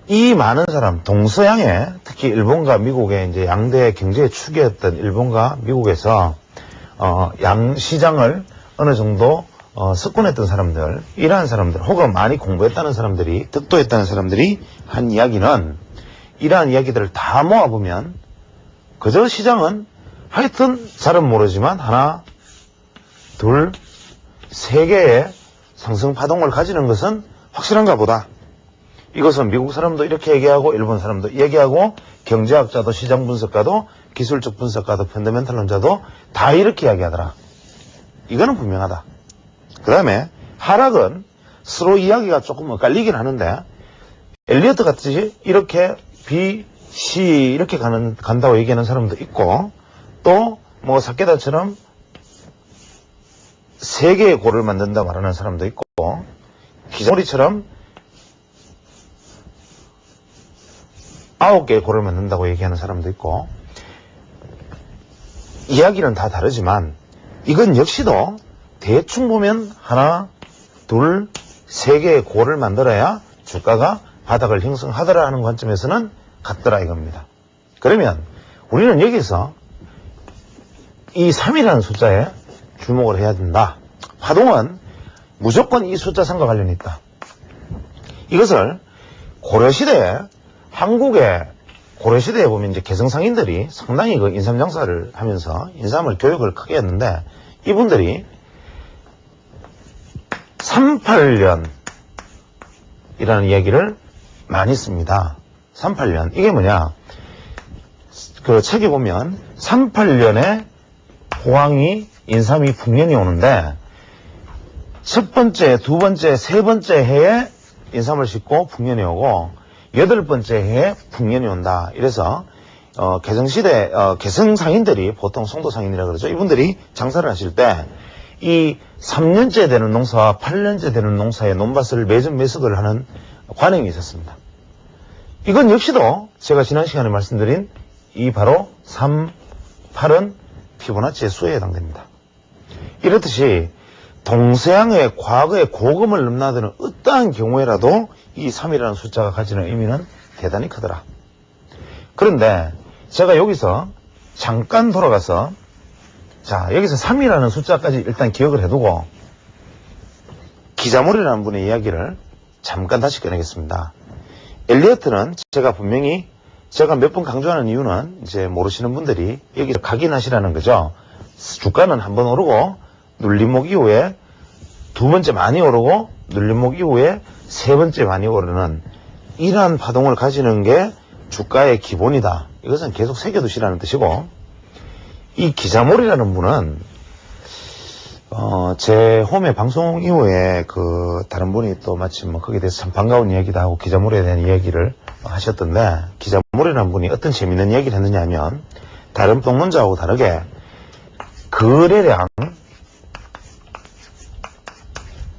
이 많은 사람, 동서양에 특히 일본과 미국의 이제 양대 경제의 축이었던 일본과 미국에서 양 시장을 어느 정도 석권했던 사람들, 이러한 사람들, 혹은 많이 공부했다는 사람들이, 득도했다는 사람들이 한 이야기는, 이러한 이야기들을 다 모아보면 그저 시장은 하여튼 잘은 모르지만 하나, 둘, 세 개의 상승 파동을 가지는 것은 확실한가 보다. 이것은 미국 사람도 이렇게 얘기하고 일본 사람도 얘기하고 경제학자도 시장 분석가도 기술적 분석가도 펀더멘탈론자도 다 이렇게 이야기하더라. 이거는 분명하다. 그 다음에 하락은 서로 이야기가 조금 엇갈리긴 하는데 엘리어트 같이 이렇게 B, C 이렇게 간다고 얘기하는 사람도 있고 또 뭐 사케다처럼 세 개의 골을 만든다 말하는 사람도 있고 기자머리처럼 9개의 골을 만든다고 얘기하는 사람도 있고 이야기는 다 다르지만 이건 역시도 대충 보면 하나, 둘, 세 개의 골을 만들어야 주가가 바닥을 형성하더라 하는 관점에서는 같더라 이겁니다. 그러면 우리는 여기서 이 3이라는 숫자에 주목을 해야 된다. 파동은 무조건 이 숫자 3과 관련이 있다. 이것을 고려시대에 한국의 고려시대에 보면 이제 개성상인들이 상당히 그 인삼장사를 하면서 인삼을 교육을 크게 했는데 이분들이 38년이라는 이야기를 많이 씁니다. 38년. 이게 뭐냐? 그 책에 보면 38년에 호황이 인삼이 풍년이 오는데 첫 번째, 두 번째, 세 번째 해에 인삼을 심고 풍년이 오고 여덟 번째 해에 풍년이 온다. 이래서 개성시대 개성상인들이 보통 송도상인이라 그러죠. 이분들이 장사를 하실 때 이 3년째 되는 농사와 8년째 되는 농사의 논밭을 매점 매석을 하는 관행이 있었습니다. 이건 역시도 제가 지난 시간에 말씀드린 이 바로 3, 8은 피보나치의 수에 해당됩니다. 이렇듯이 동서양의 과거의 고금을 넘나드는 어떠한 경우에라도 이 3이라는 숫자가 가지는 의미는 대단히 크더라. 그런데 제가 여기서 잠깐 돌아가서 자 여기서 3이라는 숫자까지 일단 기억을 해두고 기자몰이라는 분의 이야기를 잠깐 다시 꺼내겠습니다. 엘리어트는 제가 분명히 제가 몇 번 강조하는 이유는 이제 모르시는 분들이 여기서 각인하시라는 거죠. 주가는 한 번 오르고 눌림목 이후에 두 번째 많이 오르고 눌림목 이후에 세 번째 많이 오르는 이러한 파동을 가지는 게 주가의 기본이다. 이것은 계속 새겨두시라는 뜻이고 이 기자몰이라는 분은 제 홈의 방송 이후에 다른 분이 또 마침 거기에 대해서 참 반가운 이야기도 하고 기자몰이에 대한 이야기를 하셨던데 기자몰이라는 분이 어떤 재밌는 이야기를 했느냐 하면 다른 동문자하고 다르게 거래량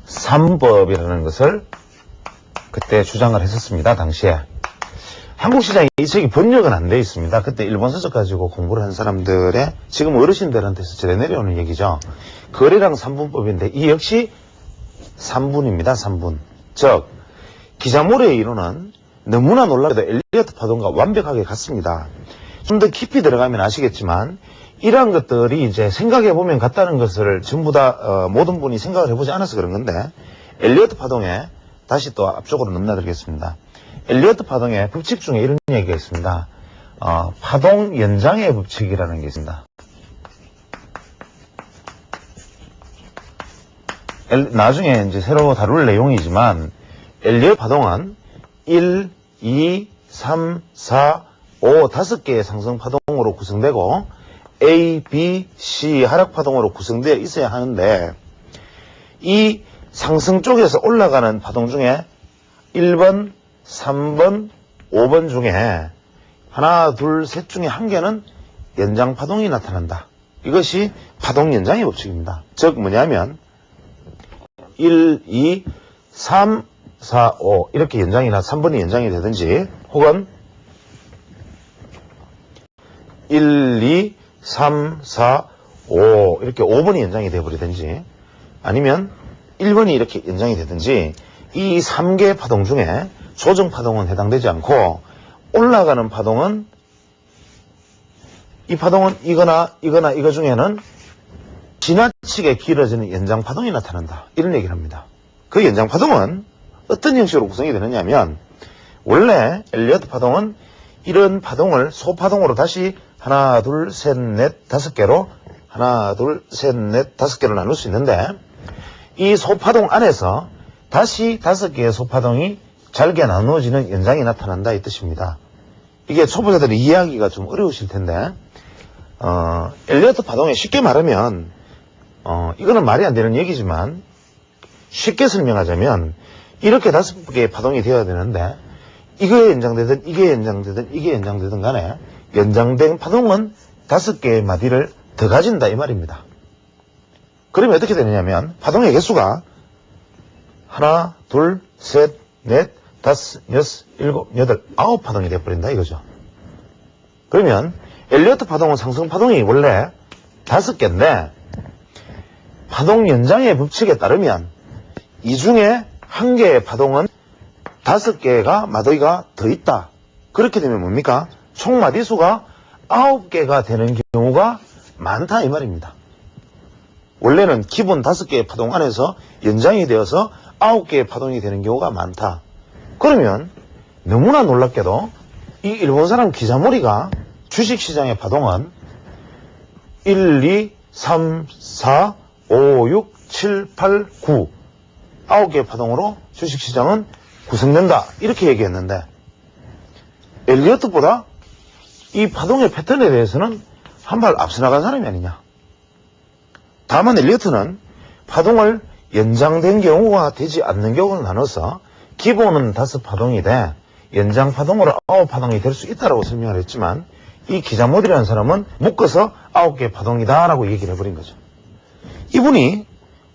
3법이라는 것을 그때 주장을 했었습니다. 당시에. 한국 시장에 이 책이 번역은 안 돼 있습니다. 그때 일본 서적 가지고 공부를 한 사람들의 지금 어르신들한테서 전해 내려오는 얘기죠. 거래량 3분법인데 이 역시 3분입니다. 3분. 즉 기자몰이의 이론은 너무나 놀랍게도 엘리어트 파동과 완벽하게 같습니다. 좀 더 깊이 들어가면 아시겠지만 이러한 것들이 이제 생각해보면 같다는 것을 전부 다 모든 분이 생각을 해보지 않아서 그런 건데 엘리어트 파동에 다시 또 앞쪽으로 넘나들겠습니다. 엘리어트 파동의 법칙 중에 이런 얘기가 있습니다. 파동 연장의 법칙이라는 게 있습니다. 나중에 이제 새로 다룰 내용이지만 엘리어트 파동은 1, 2, 3, 4, 5 다섯 개의 상승 파동으로 구성되고 A, B, C 하락 파동으로 구성되어 있어야 하는데 이 상승 쪽에서 올라가는 파동 중에 1번, 3번, 5번 중에 하나, 둘, 셋 중에 한 개는 연장 파동이 나타난다. 이것이 파동 연장의 법칙입니다. 즉 뭐냐면 1, 2, 3, 4, 5 이렇게 연장이나 3번이 연장이 되든지 혹은 1, 2, 3, 4, 5 이렇게 5번이 연장이 되어버리든지 아니면 1번이 이렇게 연장이 되든지 이 3개 파동 중에 조정 파동은 해당되지 않고 올라가는 파동은 이 파동은 이거나 이거 중에는 지나치게 길어지는 연장 파동이 나타난다. 이런 얘기를 합니다. 그 연장 파동은 어떤 형식으로 구성이 되느냐 하면 원래 엘리어트 파동은 이런 파동을 소파동으로 다시 하나, 둘, 셋, 넷, 다섯 개로 하나, 둘, 셋, 넷, 다섯 개로 나눌 수 있는데 이 소파동 안에서 다시 5개의 소파동이 잘게 나누어지는 연장이 나타난다 이 뜻입니다. 이게 초보자들이 이해하기가 좀 어려우실 텐데 엘리어트 파동에 쉽게 말하면 이거는 말이 안 되는 얘기지만 쉽게 설명하자면 이렇게 5개의 파동이 되어야 되는데 이거에 연장되든 이게 연장되든 이게 연장되든 간에 연장된 파동은 5개의 마디를 더 가진다 이 말입니다. 그러면 어떻게 되느냐면 파동의 개수가 하나, 둘, 셋, 넷, 다섯, 여섯, 일곱, 여덟, 9파동이 되어버린다 이거죠. 그러면 엘리어트 파동은 상승 파동이 원래 5개인데 파동 연장의 법칙에 따르면 이 중에 한 개의 파동은 5개가 마디가 더 있다. 그렇게 되면 뭡니까? 총 마디수가 9개가 되는 경우가 많다 이 말입니다. 원래는 기본 5개의 파동 안에서 연장이 되어서 9개의 파동이 되는 경우가 많다. 그러면 너무나 놀랍게도 이 일본 사람 기자모리가 주식시장의 파동은 1, 2, 3, 4, 5, 6, 7, 8, 9 9개의 파동으로 주식시장은 구성된다 이렇게 얘기했는데 엘리어트보다 이 파동의 패턴에 대해서는 한 발 앞서 나간 사람이 아니냐. 다만 엘리어트는 파동을 연장된 경우가 되지 않는 경우를 나눠서 기본은 5파동이 돼 연장 파동으로 9파동이 될 수 있다고 설명을 했지만 이 기자모디라는 사람은 묶어서 9개의 파동이다 라고 얘기를 해버린 거죠. 이분이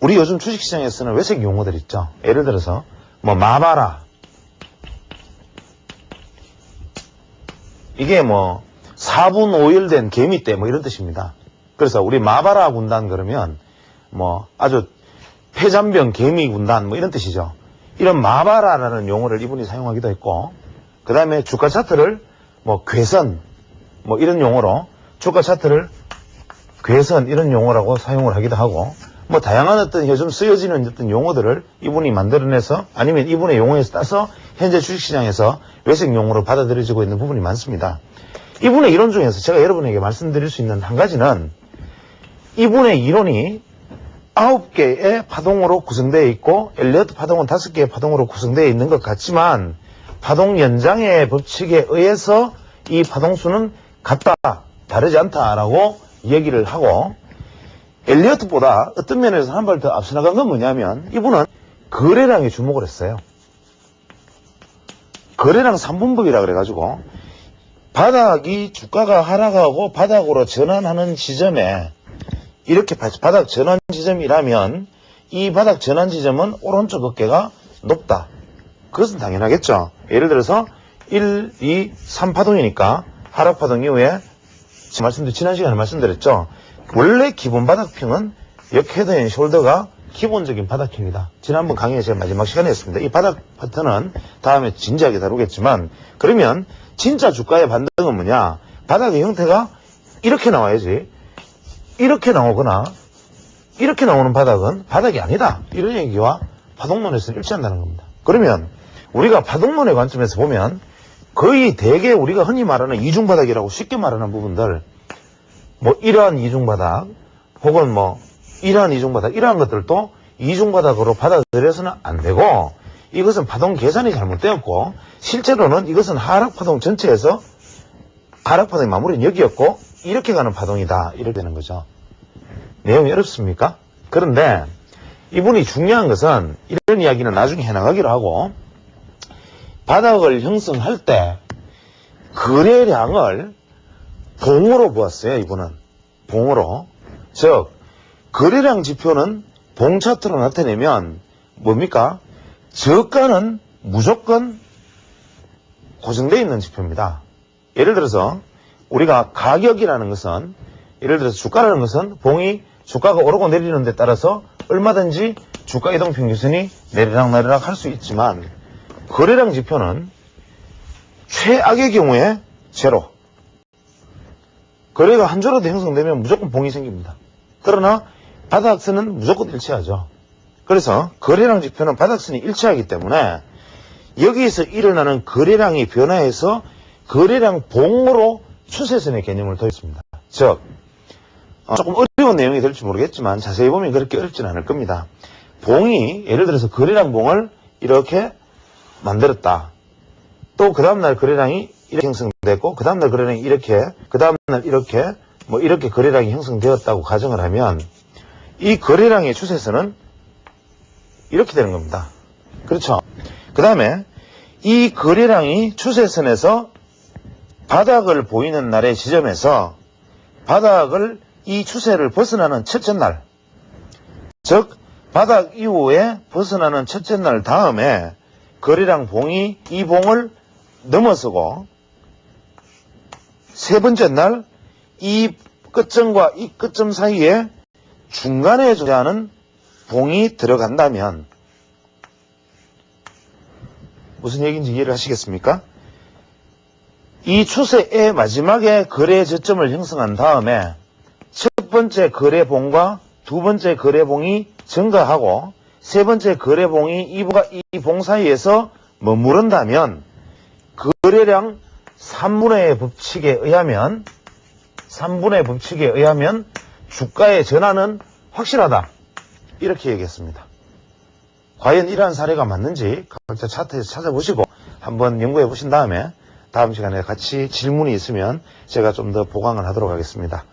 우리 요즘 주식시장에 쓰는 외색 용어들 있죠. 예를 들어서 뭐 마바라 이게 뭐 4분 5일 된 개미떼 뭐 이런 뜻입니다. 그래서 우리 마바라 군단 그러면 뭐 아주 폐잔병 개미 군단 뭐 이런 뜻이죠. 이런 마바라라는 용어를 이분이 사용하기도 했고 그 다음에 주가 차트를 뭐 괴선 뭐 이런 용어로 주가 차트를 괴선 이런 용어라고 사용을 하기도 하고 뭐 다양한 어떤 요즘 쓰여지는 어떤 용어들을 이분이 만들어내서 아니면 이분의 용어에서 따서 현재 주식시장에서 외색 용어로 받아들여지고 있는 부분이 많습니다. 이분의 이론 중에서 제가 여러분에게 말씀드릴 수 있는 한 가지는 이분의 이론이 9개의 파동으로 구성되어 있고 엘리어트 파동은 5개의 파동으로 구성되어 있는 것 같지만 파동 연장의 법칙에 의해서 이 파동수는 같다, 다르지 않다라고 얘기를 하고 엘리어트보다 어떤 면에서 한 발 더 앞서 나간 건 뭐냐면 이분은 거래량에 주목을 했어요. 거래량 3분법이라 그래가지고 바닥이 주가가 하락하고 바닥으로 전환하는 지점에 이렇게 바닥 전환 지점이라면 이 바닥 전환 지점은 오른쪽 어깨가 높다. 그것은 당연하겠죠. 예를 들어서 1, 2, 3파동이니까 하락파동 이후에 지난 시간에 말씀드렸죠. 원래 기본 바닥평은 역헤드 앤 숄더가 기본적인 바닥형이다. 지난번 강의에 제가 마지막 시간에 했습니다. 이 바닥 파트는 다음에 진지하게 다루겠지만 그러면 진짜 주가의 반등은 뭐냐? 바닥의 형태가 이렇게 나와야지 이렇게 나오거나 이렇게 나오는 바닥은 바닥이 아니다. 이런 얘기와 파동론에서는 일치한다는 겁니다. 그러면 우리가 파동론의 관점에서 보면 거의 대개 우리가 흔히 말하는 이중바닥이라고 쉽게 말하는 부분들 뭐 이러한 이중바닥 혹은 뭐 이러한 이중바닥 이러한 것들도 이중바닥으로 받아들여서는 안 되고 이것은 파동 계산이 잘못되었고 실제로는 이것은 하락파동 전체에서 하락파동의 마무리는 여기였고 이렇게 가는 파동이다 이렇게 되는 거죠. 내용이 어렵습니까? 그런데 이분이 중요한 것은 이런 이야기는 나중에 해나가기로 하고 바닥을 형성할 때 거래량을 봉으로 보았어요. 이분은 봉으로. 즉 거래량 지표는 봉 차트로 나타내면 뭡니까? 저가는 무조건 고정되어 있는 지표입니다. 예를 들어서 우리가 가격이라는 것은 예를 들어서 주가라는 것은 봉이 주가가 오르고 내리는 데 따라서 얼마든지 주가 이동 평균선이 내리락 할 수 있지만 거래량 지표는 최악의 경우에 제로. 거래가 한 주라도 형성되면 무조건 봉이 생깁니다. 그러나 바닥선은 무조건 일치하죠. 그래서 거래량 지표는 바닥선이 일치하기 때문에 여기에서 일어나는 거래량이 변화해서 거래량 봉으로 추세선의 개념을 더했습니다. 즉 조금 어려운 내용이 될지 모르겠지만 자세히 보면 그렇게 어렵진 않을 겁니다. 봉이 예를 들어서 거래량 봉을 이렇게 만들었다. 또 그 다음날 거래량이 이렇게 형성됐고 그 다음날 거래량이 이렇게 그 다음날 이렇게 이렇게 거래량이 형성되었다고 가정을 하면 이 거래량의 추세선은 이렇게 되는 겁니다. 그렇죠? 그 다음에 이 거래량이 추세선에서 바닥을 보이는 날의 지점에서 바닥을 이 추세를 벗어나는 첫째 날, 즉 바닥 이후에 벗어나는 첫째 날 다음에 거래량 봉이 이 봉을 넘어서고 세 번째 날 이 끝점과 이 끝점 사이에 중간에 존재하는 봉이 들어간다면 무슨 얘기인지 이해를 하시겠습니까? 이 추세의 마지막에 거래 저점을 형성한 다음에 첫 번째 거래봉과 두 번째 거래봉이 증가하고 세 번째 거래봉이 이 봉 사이에서 머무른다면 거래량 3분의 법칙에 의하면 주가의 전환은 확실하다. 이렇게 얘기했습니다. 과연 이러한 사례가 맞는지 각자 차트에서 찾아보시고 한번 연구해 보신 다음에 다음 시간에 같이 질문이 있으면 제가 좀 더 보강을 하도록 하겠습니다.